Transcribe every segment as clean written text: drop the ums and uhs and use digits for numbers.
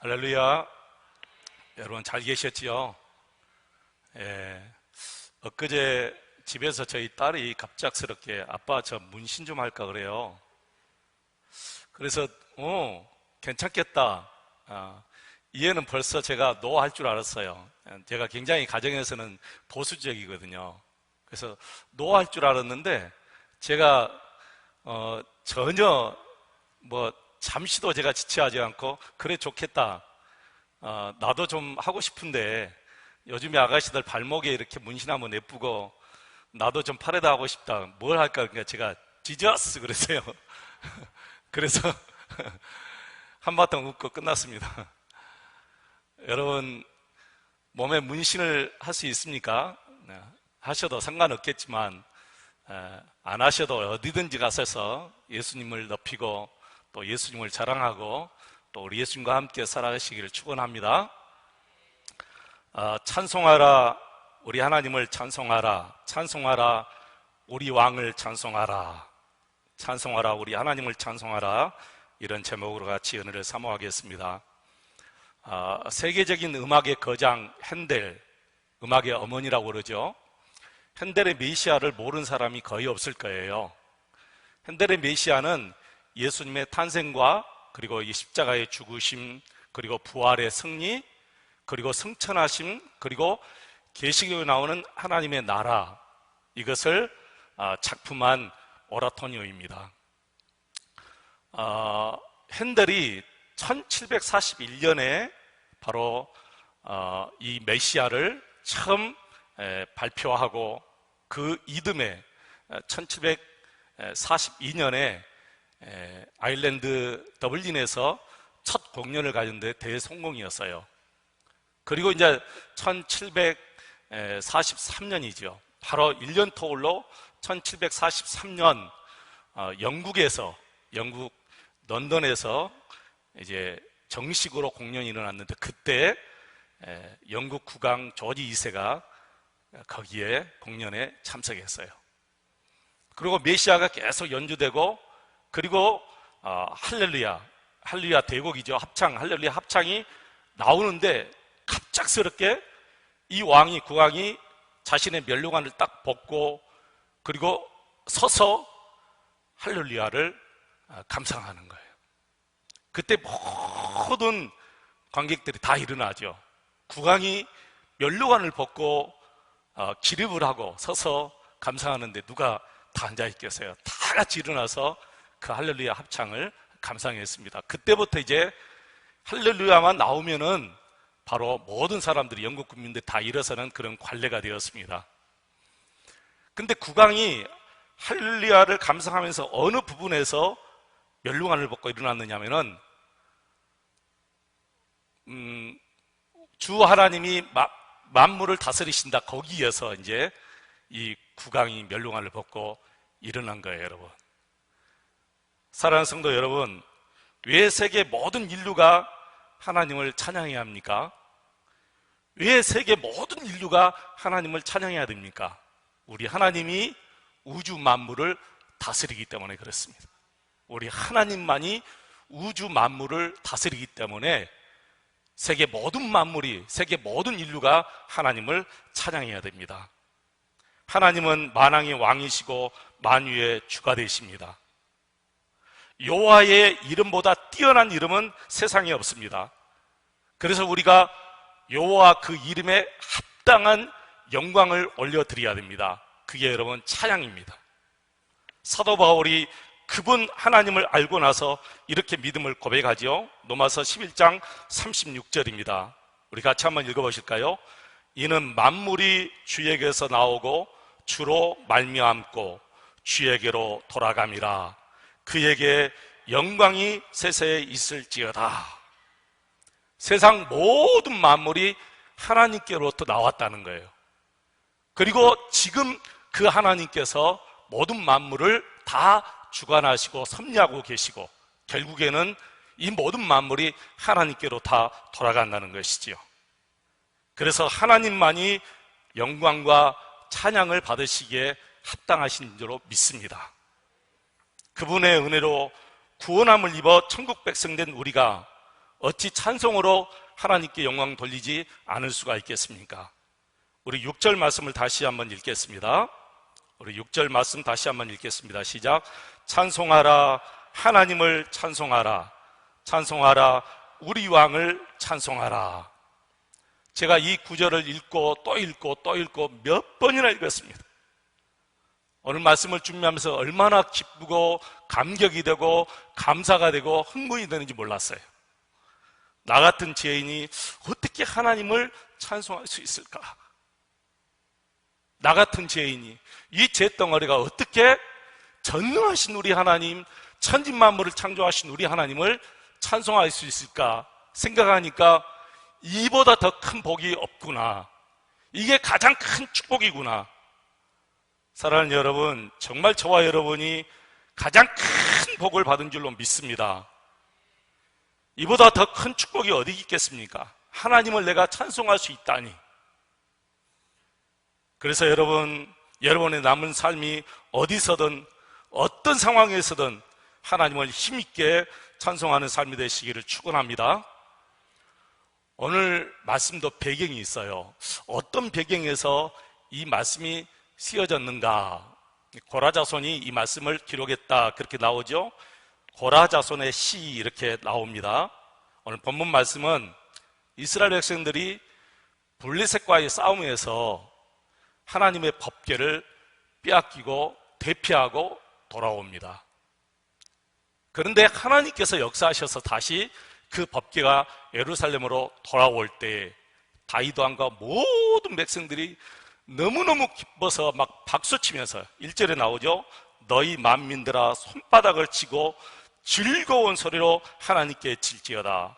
할렐루야. 여러분 잘 계셨지요? 엊그제 집에서 저희 딸이 갑작스럽게 아빠 저 문신 좀 할까 그래요. 그래서 괜찮겠다. 이해는 벌써 제가 노 할 줄 알았어요. 제가 굉장히 가정에서는 보수적이거든요. 그래서 노 할 줄 알았는데 제가 전혀 잠시도 제가 지체하지 않고 그래 좋겠다. 나도 좀 하고 싶은데 요즘에 아가씨들 발목에 이렇게 문신하면 예쁘고 나도 좀 팔에다 하고 싶다. 뭘 할까? 그러니까 제가 지저스 그랬어요. 그래서 한바탕 웃고 끝났습니다. 여러분 몸에 문신을 할 수 있습니까? 하셔도 상관없겠지만 안 하셔도 어디든지 가셔서 예수님을 높이고 또 예수님을 자랑하고 또 우리 예수님과 함께 살아가시기를 축원합니다. 찬송하라 우리 하나님을 찬송하라, 찬송하라 우리 왕을 찬송하라, 찬송하라 우리 하나님을 찬송하라, 이런 제목으로 같이 은혜를 사모하겠습니다. 세계적인 음악의 거장 핸델, 음악의 어머니라고 그러죠. 핸델의 메시아를 모르는 사람이 거의 없을 거예요. 핸델의 메시아는 예수님의 탄생과 그리고 이 십자가의 죽으심, 그리고 부활의 승리, 그리고 승천하심, 그리고 계시록에 나오는 하나님의 나라, 이것을 작품한 오라토니오입니다. 핸델이 1741년에 바로 이 메시아를 처음 발표하고 그 이듬해 1742년에 아일랜드 더블린에서 첫 공연을 가졌는데 대성공이었어요. 그리고 이제 1743년이죠. 바로 1년 터울로 1743년 영국 런던에서 이제 정식으로 공연이 일어났는데 그때 영국 국왕 조지 2세가 거기에 공연에 참석했어요. 그리고 메시아가 계속 연주되고 그리고 할렐루야 대곡이죠. 합창, 할렐루야 합창이 나오는데 갑작스럽게 이 국왕이 자신의 면류관을 딱 벗고 그리고 서서 할렐루야를 감상하는 거예요. 그때 모든 관객들이 다 일어나죠. 국왕이 면류관을 벗고 기립을 하고 서서 감상하는데 누가 다 앉아있겠어요? 다 같이 일어나서 그 할렐루야 합창을 감상했습니다. 그때부터 이제 할렐루야만 나오면은 바로 모든 사람들이 영국 국민들 다 일어서는 그런 관례가 되었습니다. 근데 국왕이 할렐루야를 감상하면서 어느 부분에서 면류관을 벗고 일어났느냐면은 주 하나님이 만물을 다스리신다 거기에서 이제 이 국왕이 면류관을 벗고 일어난 거예요. 여러분, 사랑하는 성도 여러분, 왜 세계 모든 인류가 하나님을 찬양해야 합니까? 왜 세계 모든 인류가 하나님을 찬양해야 됩니까? 우리 하나님이 우주 만물을 다스리기 때문에 그렇습니다. 우리 하나님만이 우주 만물을 다스리기 때문에 세계 모든 만물이, 세계 모든 인류가 하나님을 찬양해야 됩니다. 하나님은 만왕의 왕이시고 만유의 주가 되십니다. 여호와의 이름보다 뛰어난 이름은 세상에 없습니다. 그래서 우리가 여호와 그 이름에 합당한 영광을 올려드려야 됩니다. 그게 여러분 찬양입니다. 사도 바울이 그분 하나님을 알고 나서 이렇게 믿음을 고백하지요. 로마서 11장 36절입니다. 우리 같이 한번 읽어보실까요? 이는 만물이 주에게서 나오고 주로 말미암고 주에게로 돌아감이라. 그에게 영광이 세세에 있을지어다. 세상 모든 만물이 하나님께로부터 나왔다는 거예요. 그리고 지금 그 하나님께서 모든 만물을 다 주관하시고 섭리하고 계시고 결국에는 이 모든 만물이 하나님께로 다 돌아간다는 것이지요. 그래서 하나님만이 영광과 찬양을 받으시기에 합당하신 줄로 믿습니다. 그분의 은혜로 구원함을 입어 천국 백성된 우리가 어찌 찬송으로 하나님께 영광 돌리지 않을 수가 있겠습니까? 우리 6절 말씀을 다시 한번 읽겠습니다. 우리 6절 말씀 다시 한번 읽겠습니다. 시작. 찬송하라, 하나님을 찬송하라, 찬송하라, 우리 왕을 찬송하라. 제가 이 구절을 읽고 또 읽고 또 읽고 몇 번이나 읽었습니다. 오늘 말씀을 준비하면서 얼마나 기쁘고 감격이 되고 감사가 되고 흥분이 되는지 몰랐어요. 나 같은 죄인이 어떻게 하나님을 찬송할 수 있을까? 나 같은 죄인이 이 죄덩어리가 어떻게 전능하신 우리 하나님, 천지만물을 창조하신 우리 하나님을 찬송할 수 있을까 생각하니까 이보다 더 큰 복이 없구나. 이게 가장 큰 축복이구나. 사랑하는 여러분, 정말 저와 여러분이 가장 큰 복을 받은 줄로 믿습니다. 이보다 더 큰 축복이 어디 있겠습니까? 하나님을 내가 찬송할 수 있다니. 그래서 여러분의 남은 삶이 어디서든 어떤 상황에서든 하나님을 힘있게 찬송하는 삶이 되시기를 축원합니다. 오늘 말씀도 배경이 있어요. 어떤 배경에서 이 말씀이 쓰여졌는가? 고라자손이 이 말씀을 기록했다, 그렇게 나오죠. 고라자손의 시 이렇게 나옵니다. 오늘 본문 말씀은 이스라엘 백성들이 블레셋과의 싸움에서 하나님의 법궤를 빼앗기고 대피하고 돌아옵니다. 그런데 하나님께서 역사하셔서 다시 그 법궤가 예루살렘으로 돌아올 때 다윗 왕과 모든 백성들이 너무너무 기뻐서 막 박수치면서 1절에 나오죠. 너희 만민들아 손바닥을 치고 즐거운 소리로 하나님께 칠지어다.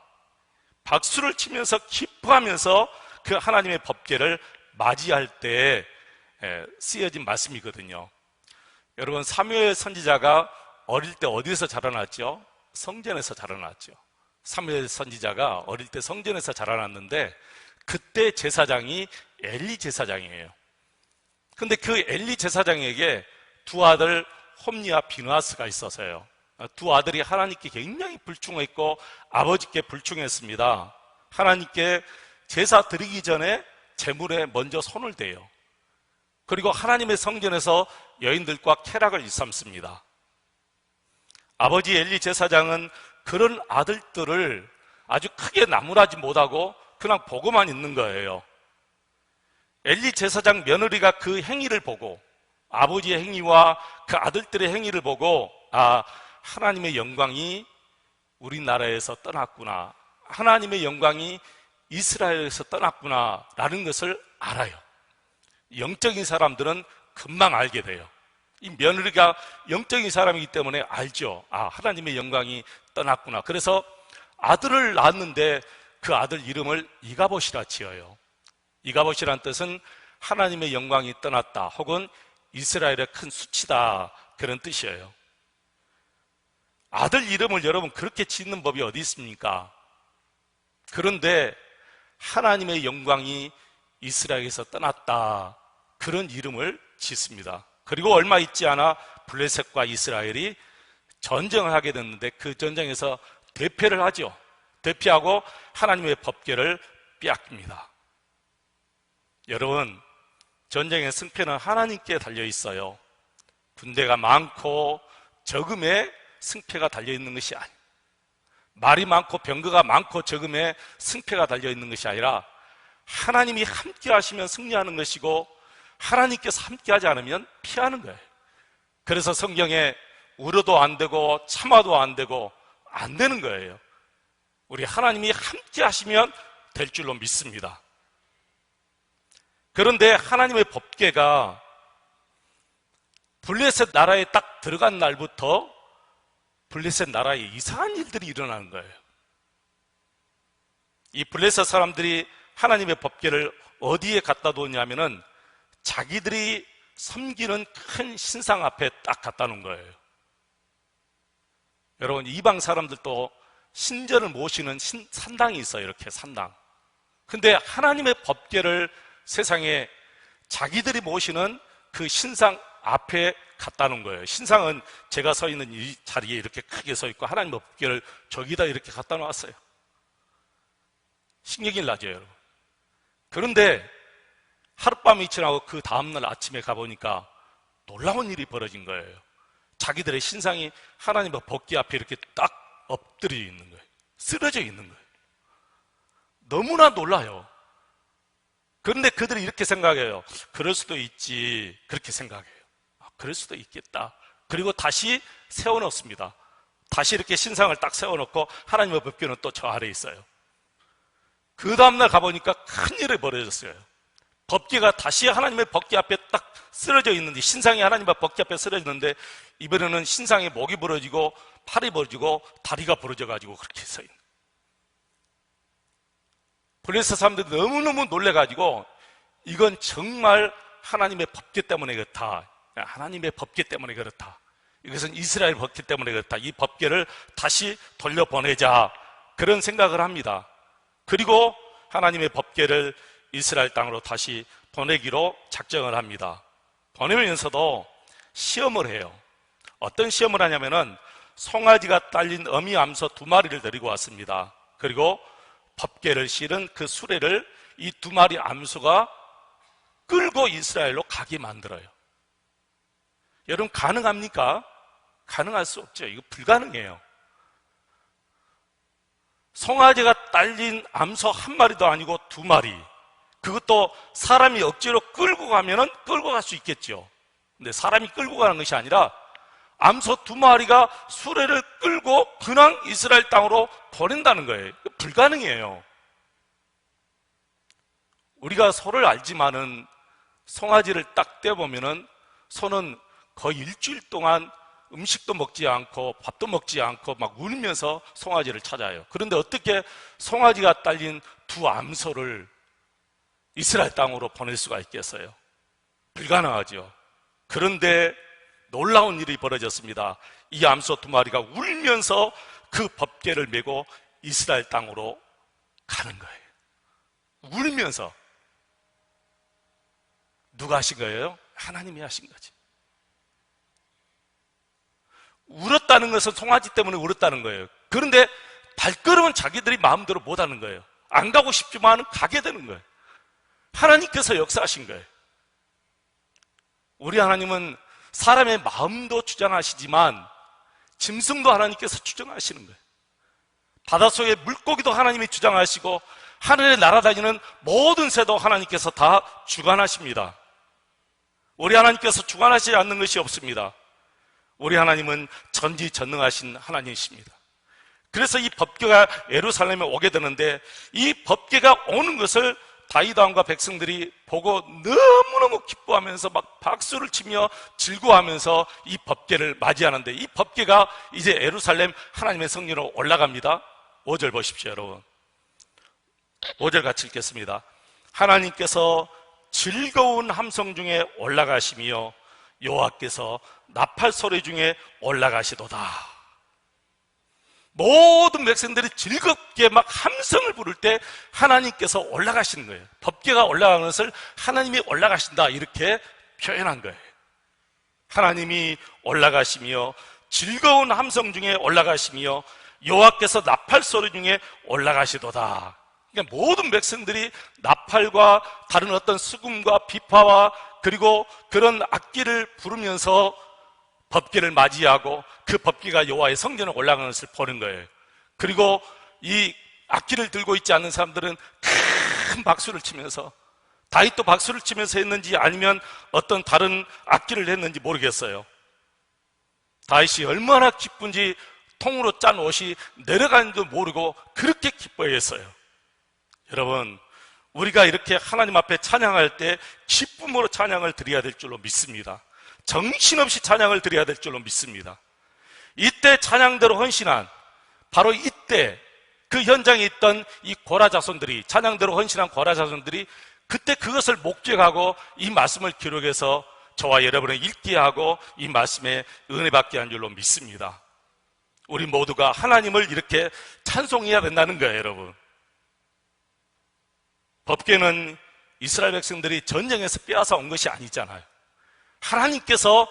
박수를 치면서 기뻐하면서 그 하나님의 법궤를 맞이할 때 쓰여진 말씀이거든요. 여러분, 사무엘 선지자가 어릴 때 어디서 자라났죠? 성전에서 자라났죠. 사무엘 선지자가 어릴 때 성전에서 자라났는데 그때 제사장이 엘리 제사장이에요. 근데 그 엘리 제사장에게 두 아들 홈니와 비느하스가 있어서요. 두 아들이 하나님께 굉장히 불충했고 아버지께 불충했습니다. 하나님께 제사 드리기 전에 제물에 먼저 손을 대요. 그리고 하나님의 성전에서 여인들과 쾌락을 일삼습니다. 아버지 엘리 제사장은 그런 아들들을 아주 크게 나무라지 못하고 그냥 보고만 있는 거예요. 엘리 제사장 며느리가 그 행위를 보고, 아버지의 행위와 그 아들들의 행위를 보고, 하나님의 영광이 우리나라에서 떠났구나, 하나님의 영광이 이스라엘에서 떠났구나 라는 것을 알아요. 영적인 사람들은 금방 알게 돼요. 이 며느리가 영적인 사람이기 때문에 알죠. 하나님의 영광이 떠났구나. 그래서 아들을 낳았는데 그 아들 이름을 이가봇이라 지어요. 이가봇이란 뜻은 하나님의 영광이 떠났다, 혹은 이스라엘의 큰 수치다, 그런 뜻이에요. 아들 이름을 여러분 그렇게 짓는 법이 어디 있습니까? 그런데 하나님의 영광이 이스라엘에서 떠났다, 그런 이름을 짓습니다. 그리고 얼마 있지 않아 블레셋과 이스라엘이 전쟁을 하게 됐는데 그 전쟁에서 대패를 하죠. 대피하고 하나님의 법궤를 빼앗깁니다. 여러분, 전쟁의 승패는 하나님께 달려 있어요. 군대가 많고 적음에 승패가 달려 있는 것이 아니에요. 말이 많고 병거가 많고 적음에 승패가 달려 있는 것이 아니라 하나님이 함께 하시면 승리하는 것이고 하나님께서 함께 하지 않으면 피하는 거예요. 그래서 성경에 울어도 안 되고 참아도 안 되고 안 되는 거예요. 우리 하나님이 함께 하시면 될 줄로 믿습니다. 그런데 하나님의 법궤가 블레셋 나라에 딱 들어간 날부터 블레셋 나라에 이상한 일들이 일어나는 거예요. 이 블레셋 사람들이 하나님의 법궤를 어디에 갖다 놓냐면은 자기들이 섬기는 큰 신상 앞에 딱 갖다 놓은 거예요. 여러분, 이방 사람들도 신전을 모시는 산당이 있어요. 이렇게 산당. 근데 하나님의 법궤를 세상에 자기들이 모시는 그 신상 앞에 갖다 놓은 거예요. 신상은 제가 서 있는 이 자리에 이렇게 크게 서 있고 하나님의 법궤를 저기다 이렇게 갖다 놓았어요. 신경이 나죠, 여러분. 그런데 하룻밤이 지나고 그 다음날 아침에 가보니까 놀라운 일이 벌어진 거예요. 자기들의 신상이 하나님의 법궤 앞에 이렇게 딱 엎드려 있는 거예요. 쓰러져 있는 거예요. 너무나 놀라요. 그런데 그들이 이렇게 생각해요. 그럴 수도 있지. 그렇게 생각해요. 그럴 수도 있겠다. 그리고 다시 세워놓습니다. 다시 이렇게 신상을 딱 세워놓고 하나님의 법궤는 또 저 아래에 있어요. 그 다음날 가보니까 큰일이 벌어졌어요. 법궤가 다시 하나님의 법궤 앞에 딱 쓰러져 있는데, 신상이 하나님의 법궤 앞에 쓰러져 있는데, 이번에는 신상의 목이 부러지고 팔이 부러지고 다리가 부러져가지고 그렇게 서 있는. 블레셋 사람들이 너무너무 놀래가지고 이건 정말 하나님의 법궤 때문에 그렇다. 하나님의 법궤 때문에 그렇다. 이것은 이스라엘 법궤 때문에 그렇다. 이 법궤를 다시 돌려보내자. 그런 생각을 합니다. 그리고 하나님의 법궤를 이스라엘 땅으로 다시 보내기로 작정을 합니다. 보내면서도 시험을 해요. 어떤 시험을 하냐면은 송아지가 딸린 어미 암소 2마리를 데리고 왔습니다. 그리고 법궤를 실은 그 수레를 이 2마리 암소가 끌고 이스라엘로 가게 만들어요. 여러분, 가능합니까? 가능할 수 없죠. 이거 불가능해요. 송아지가 딸린 암소 1마리도 아니고 2마리, 그것도 사람이 억지로 끌고 가면은 끌고 갈 수 있겠죠. 근데 사람이 끌고 가는 것이 아니라 암소 2마리가 수레를 끌고 그냥 이스라엘 땅으로 보낸다는 거예요. 불가능해요. 우리가 소를 알지만은 송아지를 딱 떼보면은 소는 거의 일주일 동안 음식도 먹지 않고 밥도 먹지 않고 막 울면서 송아지를 찾아요. 그런데 어떻게 송아지가 딸린 2 암소를 이스라엘 땅으로 보낼 수가 있겠어요? 불가능하죠. 그런데 놀라운 일이 벌어졌습니다. 이 암소 2마리가 울면서 그 법궤를 메고 이스라엘 땅으로 가는 거예요. 울면서. 누가 하신 거예요? 하나님이 하신 거지. 울었다는 것은 송아지 때문에 울었다는 거예요. 그런데 발걸음은 자기들이 마음대로 못하는 거예요. 안 가고 싶지만 가게 되는 거예요. 하나님께서 역사하신 거예요. 우리 하나님은 사람의 마음도 주장하시지만 짐승도 하나님께서 주장하시는 거예요. 바닷속의 물고기도 하나님이 주장하시고 하늘에 날아다니는 모든 새도 하나님께서 다 주관하십니다. 우리 하나님께서 주관하시지 않는 것이 없습니다. 우리 하나님은 전지전능하신 하나님이십니다. 그래서 이 법궤가 예루살렘에 오게 되는데, 이 법궤가 오는 것을 다윗 왕과 백성들이 보고 너무너무 기뻐하면서 막 박수를 치며 즐거워하면서 이 법궤를 맞이하는데, 이 법궤가 이제 예루살렘 하나님의 성전으로 올라갑니다. 5절 보십시오, 여러분. 5절 같이 읽겠습니다. 하나님께서 즐거운 함성 중에 올라가시며 여호와께서 나팔 소리 중에 올라가시도다. 모든 백성들이 즐겁게 막 함성을 부를 때 하나님께서 올라가시는 거예요. 법궤가 올라가는 것을 하나님이 올라가신다, 이렇게 표현한 거예요. 하나님이 올라가시며 즐거운 함성 중에 올라가시며 여호와께서 나팔 소리 중에 올라가시도다. 그러니까 모든 백성들이 나팔과 다른 어떤 수금과 비파와 그리고 그런 악기를 부르면서 법궤를 맞이하고 그 법궤가 여호와의 성전에 올라가는 것을 보는 거예요. 그리고 이 악기를 들고 있지 않는 사람들은 큰 박수를 치면서, 다윗도 박수를 치면서 했는지 아니면 어떤 다른 악기를 했는지 모르겠어요. 다윗이 얼마나 기쁜지 통으로 짠 옷이 내려가는 줄 모르고 그렇게 기뻐했어요. 여러분, 우리가 이렇게 하나님 앞에 찬양할 때 기쁨으로 찬양을 드려야 될 줄로 믿습니다. 정신없이 찬양을 드려야 될 줄로 믿습니다. 이때 찬양대로 헌신한, 바로 이때 그 현장에 있던 이 고라 자손들이, 찬양대로 헌신한 고라 자손들이 그때 그것을 목격하고 이 말씀을 기록해서 저와 여러분을 읽게 하고 이 말씀에 은혜 받게 한 줄로 믿습니다. 우리 모두가 하나님을 이렇게 찬송해야 된다는 거예요, 여러분. 법궤는 이스라엘 백성들이 전쟁에서 빼앗아 온 것이 아니잖아요. 하나님께서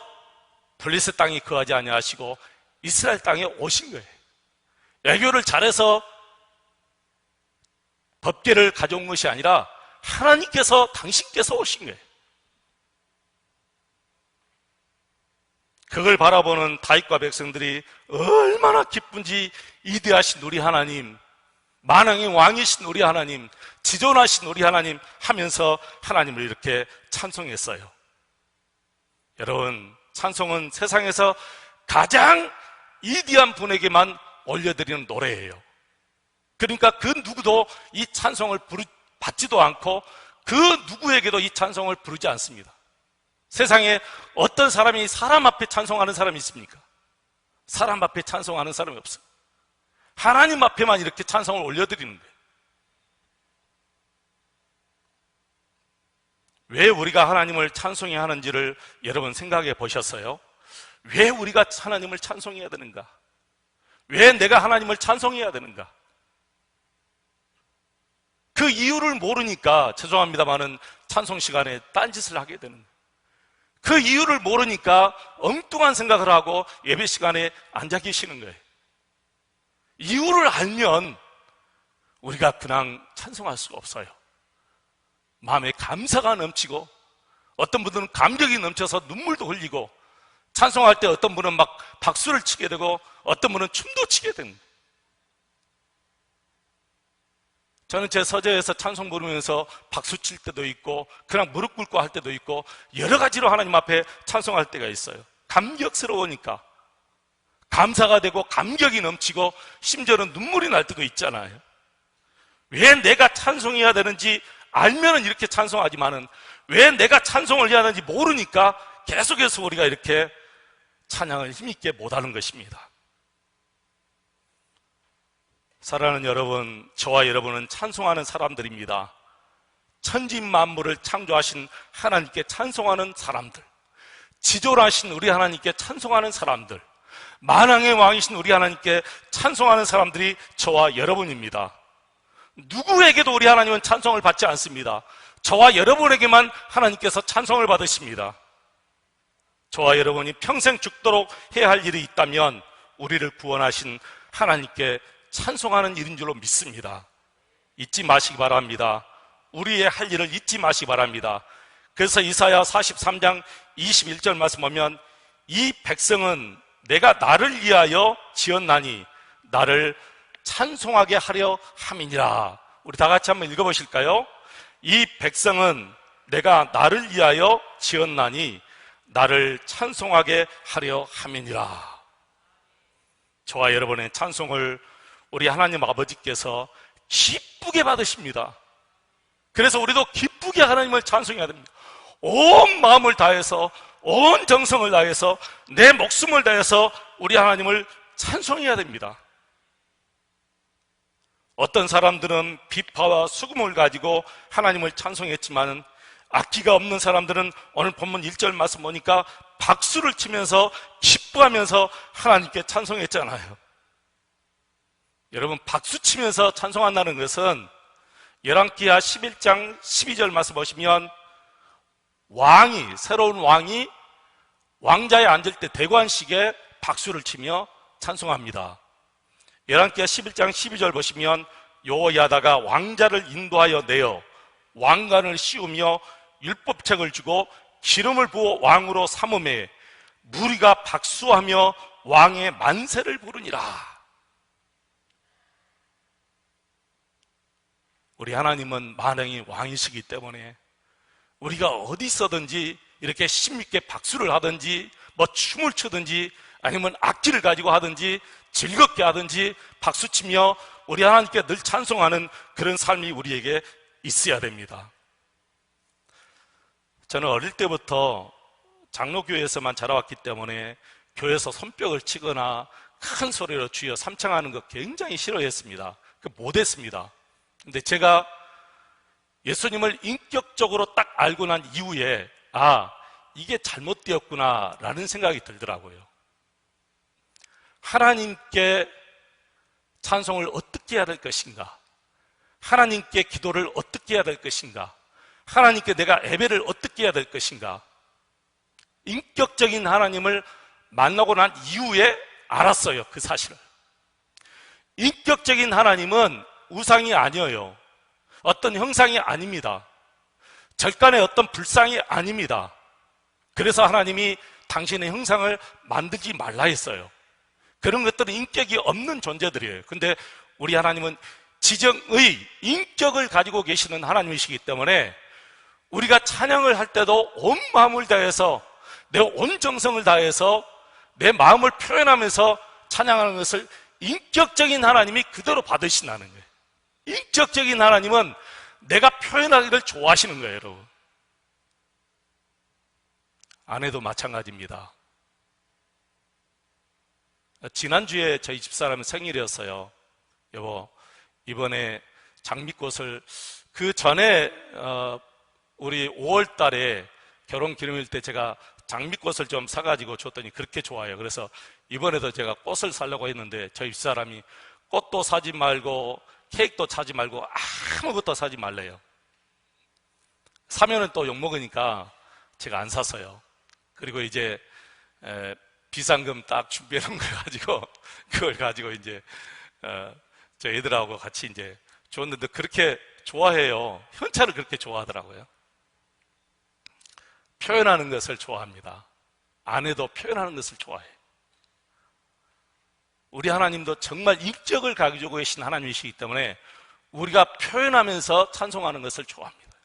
블레셋 땅에 거하지 아니하시고 이스라엘 땅에 오신 거예요. 외교를 잘해서 법궤를 가져온 것이 아니라 하나님께서 당신께서 오신 거예요. 그걸 바라보는 다윗과 백성들이 얼마나 기쁜지 위대하신 우리 하나님, 만왕의 왕이신 우리 하나님, 지존하신 우리 하나님 하면서 하나님을 이렇게 찬송했어요. 여러분, 찬송은 세상에서 가장 위대한 분에게만 올려드리는 노래예요. 그러니까 그 누구도 이 찬송을 받지도 않고 그 누구에게도 이 찬송을 부르지 않습니다. 세상에 어떤 사람이 사람 앞에 찬송하는 사람이 있습니까? 사람 앞에 찬송하는 사람이 없어요. 하나님 앞에만 이렇게 찬송을 올려드리는 거예요. 왜 우리가 하나님을 찬송해야 하는지를 여러분 생각해 보셨어요? 왜 우리가 하나님을 찬송해야 되는가? 왜 내가 하나님을 찬송해야 되는가? 그 이유를 모르니까, 죄송합니다만은 찬송 시간에 딴짓을 하게 되는 거예요. 그 이유를 모르니까 엉뚱한 생각을 하고 예배 시간에 앉아 계시는 거예요. 이유를 알면 우리가 그냥 찬송할 수가 없어요. 마음에 감사가 넘치고, 어떤 분들은 감격이 넘쳐서 눈물도 흘리고, 찬송할 때 어떤 분은 막 박수를 치게 되고, 어떤 분은 춤도 추게 됩니다. 저는 제 서재에서 찬송 부르면서 박수 칠 때도 있고, 그냥 무릎 꿇고 할 때도 있고, 여러 가지로 하나님 앞에 찬송할 때가 있어요. 감격스러우니까. 감사가 되고 감격이 넘치고 심지어는 눈물이 날 때도 있잖아요. 왜 내가 찬송해야 되는지 알면은 이렇게 찬송하지만은, 왜 내가 찬송을 해야 하는지 모르니까 계속해서 우리가 이렇게 찬양을 힘있게 못하는 것입니다. 사랑하는 여러분, 저와 여러분은 찬송하는 사람들입니다. 천지 만물을 창조하신 하나님께 찬송하는 사람들, 지존하신 우리 하나님께 찬송하는 사람들, 만왕의 왕이신 우리 하나님께 찬송하는 사람들이 저와 여러분입니다. 누구에게도 우리 하나님은 찬송을 받지 않습니다. 저와 여러분에게만 하나님께서 찬송을 받으십니다. 저와 여러분이 평생 죽도록 해야 할 일이 있다면 우리를 구원하신 하나님께 찬송하는 일인 줄로 믿습니다. 잊지 마시기 바랍니다. 우리의 할 일을 잊지 마시기 바랍니다. 그래서 이사야 43장 21절 말씀 보면, 이 백성은 내가 나를 위하여 지었나니 나를 찬송하게 하려 함이니라. 우리 다 같이 한번 읽어보실까요? 이 백성은 내가 나를 위하여 지었나니 나를 찬송하게 하려 함이니라. 저와 여러분의 찬송을 우리 하나님 아버지께서 기쁘게 받으십니다. 그래서 우리도 기쁘게 하나님을 찬송해야 됩니다. 온 마음을 다해서, 온 정성을 다해서, 내 목숨을 다해서 우리 하나님을 찬송해야 됩니다. 어떤 사람들은 비파와 수금을 가지고 하나님을 찬송했지만, 악기가 없는 사람들은 오늘 본문 1절 말씀 보니까 박수를 치면서 기뻐하면서 하나님께 찬송했잖아요. 여러분, 박수 치면서 찬송한다는 것은 열왕기하 11장 12절 말씀 보시면, 새로운 왕이 왕자에 앉을 때 대관식에 박수를 치며 찬송합니다. 열왕기하 11장 12절 보시면, 여호야다가 왕자를 인도하여 내어 왕관을 씌우며 율법책을 주고 기름을 부어 왕으로 삼음에 무리가 박수하며 왕의 만세를 부르니라. 우리 하나님은 만왕의 왕이시기 때문에 우리가 어디 있어든지 이렇게 힘있게 박수를 하든지 뭐 춤을 추든지 아니면 악기를 가지고 하든지 즐겁게 하든지 박수치며 우리 하나님께 늘 찬송하는 그런 삶이 우리에게 있어야 됩니다. 저는 어릴 때부터 장로교회에서만 자라왔기 때문에 교회에서 손뼉을 치거나 큰 소리로 주여 삼창하는 거 굉장히 싫어했습니다. 못했습니다. 근데 제가 예수님을 인격적으로 딱 알고 난 이후에 이게 잘못되었구나 라는 생각이 들더라고요. 하나님께 찬송을 어떻게 해야 될 것인가? 하나님께 기도를 어떻게 해야 될 것인가? 하나님께 내가 예배를 어떻게 해야 될 것인가? 인격적인 하나님을 만나고 난 이후에 알았어요, 그 사실을. 인격적인 하나님은 우상이 아니에요. 어떤 형상이 아닙니다. 절간의 어떤 불상이 아닙니다. 그래서 하나님이 당신의 형상을 만들지 말라 했어요. 그런 것들은 인격이 없는 존재들이에요. 근데 우리 하나님은 지정의 인격을 가지고 계시는 하나님이시기 때문에 우리가 찬양을 할 때도 온 마음을 다해서, 내 온 정성을 다해서 내 마음을 표현하면서 찬양하는 것을 인격적인 하나님이 그대로 받으신다는 거예요. 인격적인 하나님은 내가 표현하기를 좋아하시는 거예요, 여러분. 아내도 마찬가지입니다. 지난주에 저희 집사람 생일이었어요. 여보, 이번에 장미꽃을, 그 전에 우리 5월 달에 결혼 기념일 때 제가 장미꽃을 좀 사가지고 줬더니 그렇게 좋아해요. 그래서 이번에도 제가 꽃을 사려고 했는데 저희 집사람이 꽃도 사지 말고 케이크도 사지 말고 아무것도 사지 말래요. 사면은 또 욕먹으니까 제가 안 샀어요. 그리고 이제 비상금 딱 준비해 놓은 걸 가지고, 그걸 가지고 이제 저 애들하고 같이 이제 줬는데 그렇게 좋아해요. 현찰을 그렇게 좋아하더라고요. 표현하는 것을 좋아합니다. 아내도 표현하는 것을 좋아해요. 우리 하나님도 정말 인격을 가지고 계신 하나님이시기 때문에 우리가 표현하면서 찬송하는 것을 좋아합니다.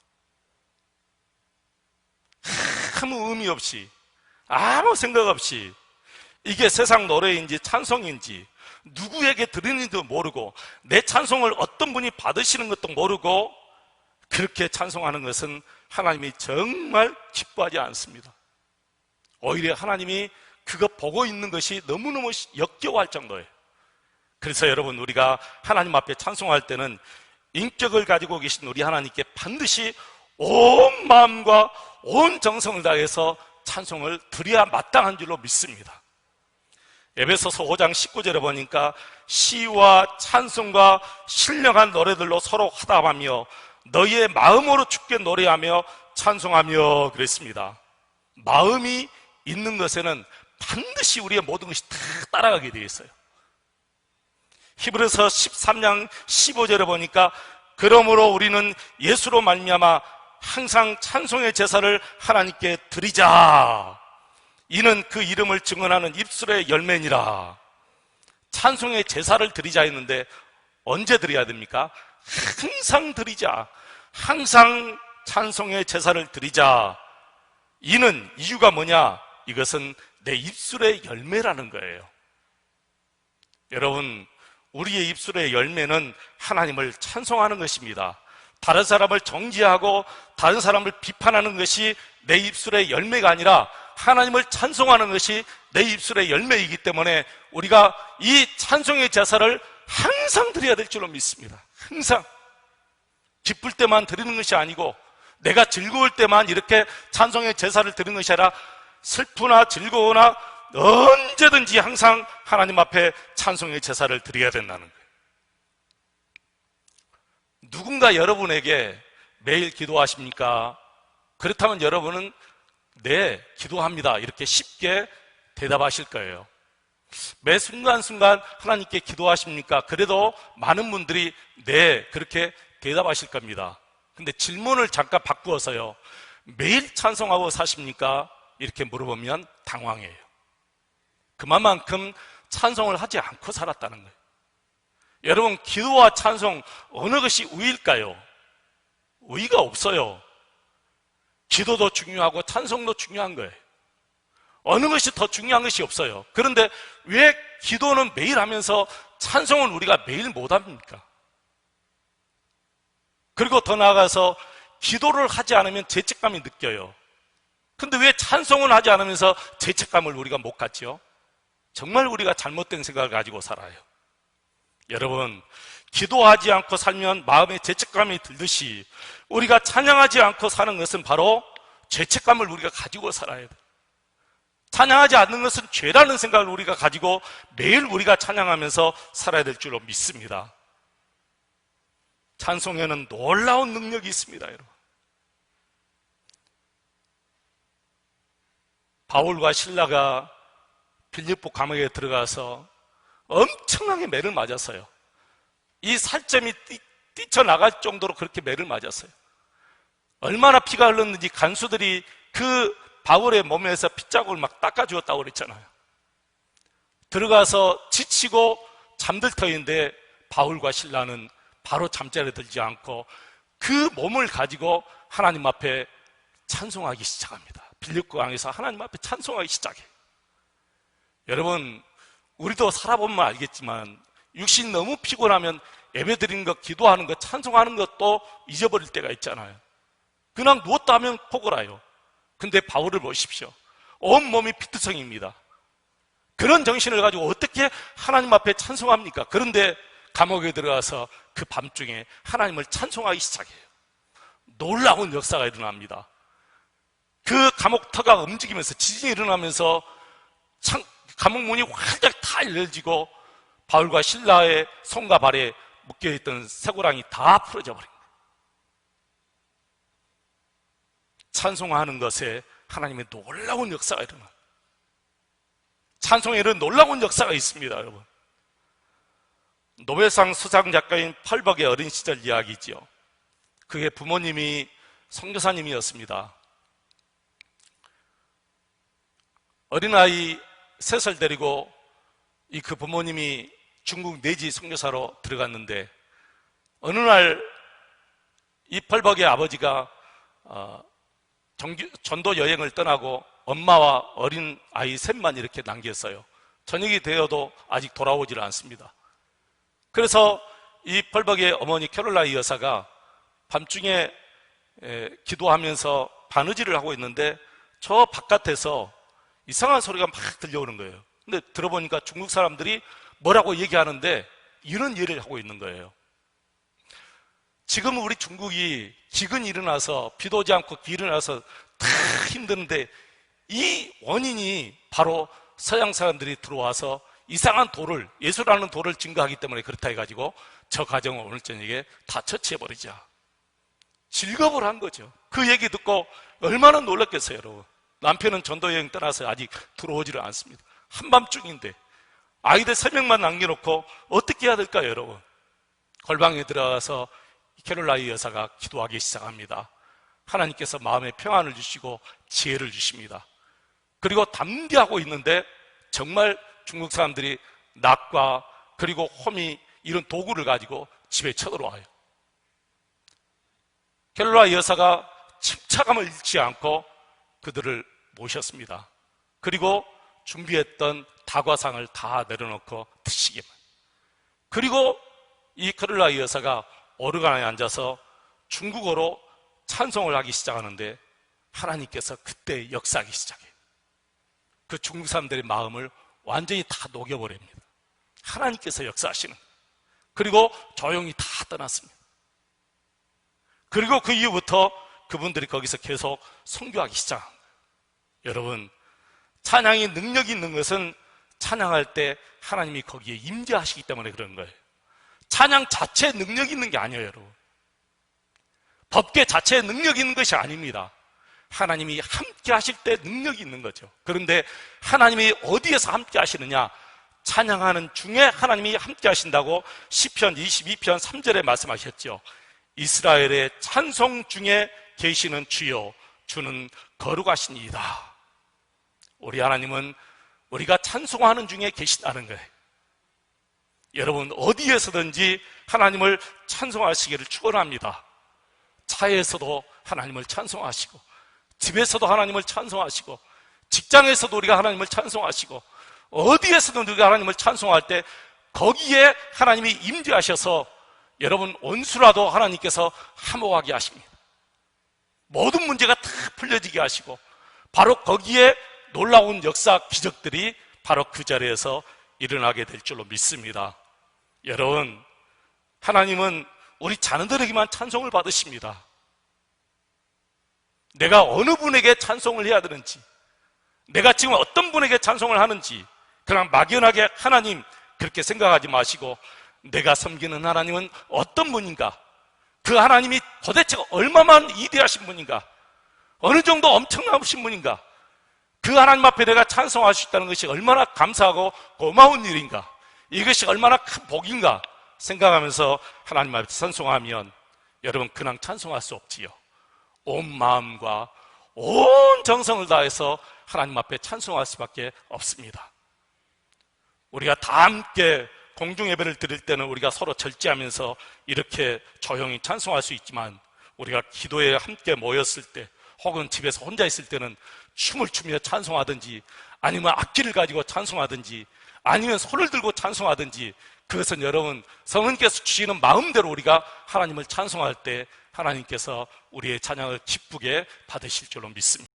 아무 의미 없이, 아무 생각 없이, 이게 세상 노래인지 찬송인지 누구에게 드리는지도 모르고 내 찬송을 어떤 분이 받으시는 것도 모르고 그렇게 찬송하는 것은 하나님이 정말 기뻐하지 않습니다. 오히려 하나님이 그거 보고 있는 것이 너무너무 역겨워할 정도예요. 그래서 여러분, 우리가 하나님 앞에 찬송할 때는 인격을 가지고 계신 우리 하나님께 반드시 온 마음과 온 정성을 다해서 찬송을 드려야 마땅한 줄로 믿습니다. 에베소서 5장 19절에 보니까 시와 찬송과 신령한 노래들로 서로 화답하며 너희의 마음으로 주께 노래하며 찬송하며 그랬습니다. 마음이 있는 것에는 반드시 우리의 모든 것이 다 따라가게 되어 있어요. 히브리서 13장 15절에 보니까 그러므로 우리는 예수로 말미암아 항상 찬송의 제사를 하나님께 드리자. 이는 그 이름을 증언하는 입술의 열매니라. 찬송의 제사를 드리자 했는데 언제 드려야 됩니까? 항상 드리자. 항상 찬송의 제사를 드리자. 이는 이유가 뭐냐? 이것은 내 입술의 열매라는 거예요. 여러분, 우리의 입술의 열매는 하나님을 찬송하는 것입니다. 다른 사람을 정죄하고 다른 사람을 비판하는 것이 내 입술의 열매가 아니라 하나님을 찬송하는 것이 내 입술의 열매이기 때문에 우리가 이 찬송의 제사를 항상 드려야 될 줄로 믿습니다. 항상. 기쁠 때만 드리는 것이 아니고 내가 즐거울 때만 이렇게 찬송의 제사를 드리는 것이 아니라 슬프나 즐거우나 언제든지 항상 하나님 앞에 찬송의 제사를 드려야 된다는 거예요. 누군가 여러분에게 매일 기도하십니까? 그렇다면 여러분은 네, 기도합니다. 이렇게 쉽게 대답하실 거예요. 매 순간순간 하나님께 기도하십니까? 그래도 많은 분들이 네, 그렇게 대답하실 겁니다. 근데 질문을 잠깐 바꾸어서요. 매일 찬송하고 사십니까? 이렇게 물어보면 당황해요. 그만큼 찬송을 하지 않고 살았다는 거예요. 여러분, 기도와 찬송 어느 것이 우위일까요? 우위가 없어요. 기도도 중요하고 찬송도 중요한 거예요. 어느 것이 더 중요한 것이 없어요. 그런데 왜 기도는 매일 하면서 찬송은 우리가 매일 못합니까? 그리고 더 나아가서 기도를 하지 않으면 죄책감이 느껴요. 근데 왜 찬송을 하지 않으면서 죄책감을 우리가 못 갖지요? 정말 우리가 잘못된 생각을 가지고 살아요. 여러분, 기도하지 않고 살면 마음에 죄책감이 들듯이 우리가 찬양하지 않고 사는 것은 바로 죄책감을 우리가 가지고 살아야 돼요. 찬양하지 않는 것은 죄라는 생각을 우리가 가지고 매일 우리가 찬양하면서 살아야 될 줄로 믿습니다. 찬송에는 놀라운 능력이 있습니다, 여러분. 바울과 실라가 빌립보 감옥에 들어가서 엄청나게 매를 맞았어요. 이 살점이 뛰쳐나갈 정도로 그렇게 매를 맞았어요. 얼마나 피가 흘렀는지 간수들이 그 바울의 몸에서 핏자국을 막 닦아주었다고 그랬잖아요. 들어가서 지치고 잠들 터인데 바울과 실라는 바로 잠자리에 들지 않고 그 몸을 가지고 하나님 앞에 찬송하기 시작합니다. 빌립보 강에서 하나님 앞에 찬송하기 시작해요. 여러분, 우리도 살아보면 알겠지만 육신이 너무 피곤하면 예배드리는 것, 기도하는 것, 찬송하는 것도 잊어버릴 때가 있잖아요. 그냥 누웠다 하면 포골아요. 근데 바울을 보십시오. 온몸이 피투성입니다. 그런 정신을 가지고 어떻게 하나님 앞에 찬송합니까? 그런데 감옥에 들어가서 그 밤중에 하나님을 찬송하기 시작해요. 놀라운 역사가 일어납니다. 그 감옥 터가 움직이면서 지진이 일어나면서 감옥 문이 활짝 다 열리고 바울과 실라의 손과 발에 묶여있던 쇠고랑이 다 풀어져 버린 거예요. 찬송하는 것에 하나님의 놀라운 역사가 일어납니다. 찬송에 이런 놀라운 역사가 있습니다, 여러분. 노벨상 수상 작가인 펄벅의 어린 시절 이야기지요. 그의 부모님이 선교사님이었습니다. 어린아이 3살 데리고 그 부모님이 중국 내지 선교사로 들어갔는데 어느 날 이 펄벅의 아버지가 전도 여행을 떠나고 엄마와 어린 아이 셋만 이렇게 남겼어요. 저녁이 되어도 아직 돌아오질 않습니다. 그래서 이 펄벅의 어머니 캐롤라이 여사가 밤중에 기도하면서 바느질을 하고 있는데 저 바깥에서 이상한 소리가 막 들려오는 거예요. 근데 들어보니까 중국 사람들이 뭐라고 얘기하는데 이런 일을 하고 있는 거예요. 지금 우리 중국이 기근이 일어나서 비도 오지 않고 비 일어나서 다 힘드는데 이 원인이 바로 서양 사람들이 들어와서 이상한 돌을, 예수라는 돌을 증거하기 때문에 그렇다 해가지고 저 가정을 오늘 저녁에 다 처치해버리자. 질겁을 한 거죠. 그 얘기 듣고 얼마나 놀랐겠어요, 여러분. 남편은 전도여행 떠나서 아직 들어오지를 않습니다. 한밤중인데 아이들 3명만 남겨놓고 어떻게 해야 될까요, 여러분? 골방에 들어가서 캐롤라이 여사가 기도하기 시작합니다. 하나님께서 마음에 평안을 주시고 지혜를 주십니다. 그리고 담대하고 있는데 정말 중국 사람들이 낙과 그리고 호미 이런 도구를 가지고 집에 쳐들어와요. 캐롤라이 여사가 침착함을 잃지 않고 그들을 모셨습니다. 그리고 준비했던 다과상을 다 내려놓고 드시기만. 그리고 이 캐롤라이 여사가 오르간에 앉아서 중국어로 찬송을 하기 시작하는데 하나님께서 그때 역사하기 시작해요. 그 중국 사람들의 마음을 완전히 다 녹여버립니다. 하나님께서 역사하시는. 그리고 조용히 다 떠났습니다. 그리고 그 이후부터 그분들이 거기서 계속 선교하기 시작한 거예요. 여러분, 찬양이 능력이 있는 것은 찬양할 때 하나님이 거기에 임재하시기 때문에 그런 거예요. 찬양 자체에 능력이 있는 게 아니에요, 여러분. 법계 자체에 능력이 있는 것이 아닙니다. 하나님이 함께 하실 때 능력이 있는 거죠. 그런데 하나님이 어디에서 함께 하시느냐? 찬양하는 중에 하나님이 함께 하신다고 시편 22편 3절에 말씀하셨죠. 이스라엘의 찬송 중에 계시는 주여, 주는 거룩하시니이다. 우리 하나님은 우리가 찬송하는 중에 계시다는 거예요. 여러분, 어디에서든지 하나님을 찬송하시기를 축원합니다. 차에서도 하나님을 찬송하시고, 집에서도 하나님을 찬송하시고, 직장에서도 우리가 하나님을 찬송하시고, 어디에서든 우리가 하나님을 찬송할 때 거기에 하나님이 임재하셔서 여러분 원수라도 하나님께서 화목하게 하십니다. 모든 문제가 다 풀려지게 하시고 바로 거기에 놀라운 역사 기적들이 바로 그 자리에서 일어나게 될 줄로 믿습니다. 여러분, 하나님은 우리 자녀들에게만 찬송을 받으십니다. 내가 어느 분에게 찬송을 해야 되는지, 내가 지금 어떤 분에게 찬송을 하는지 그냥 막연하게 하나님 그렇게 생각하지 마시고 내가 섬기는 하나님은 어떤 분인가, 그 하나님이 도대체 얼마만 위대하신 분인가, 어느 정도 엄청나신 분인가, 그 하나님 앞에 내가 찬송할 수 있다는 것이 얼마나 감사하고 고마운 일인가, 이것이 얼마나 큰 복인가, 생각하면서 하나님 앞에 찬송하면 여러분 그냥 찬송할 수 없지요. 온 마음과 온 정성을 다해서 하나님 앞에 찬송할 수밖에 없습니다. 우리가 다 함께 공중예배를 드릴 때는 우리가 서로 절제하면서 이렇게 조용히 찬송할 수 있지만 우리가 기도에 함께 모였을 때 혹은 집에서 혼자 있을 때는 춤을 추며 찬송하든지 아니면 악기를 가지고 찬송하든지 아니면 손을 들고 찬송하든지 그것은 여러분 성령께서 주시는 마음대로 우리가 하나님을 찬송할 때 하나님께서 우리의 찬양을 기쁘게 받으실 줄로 믿습니다.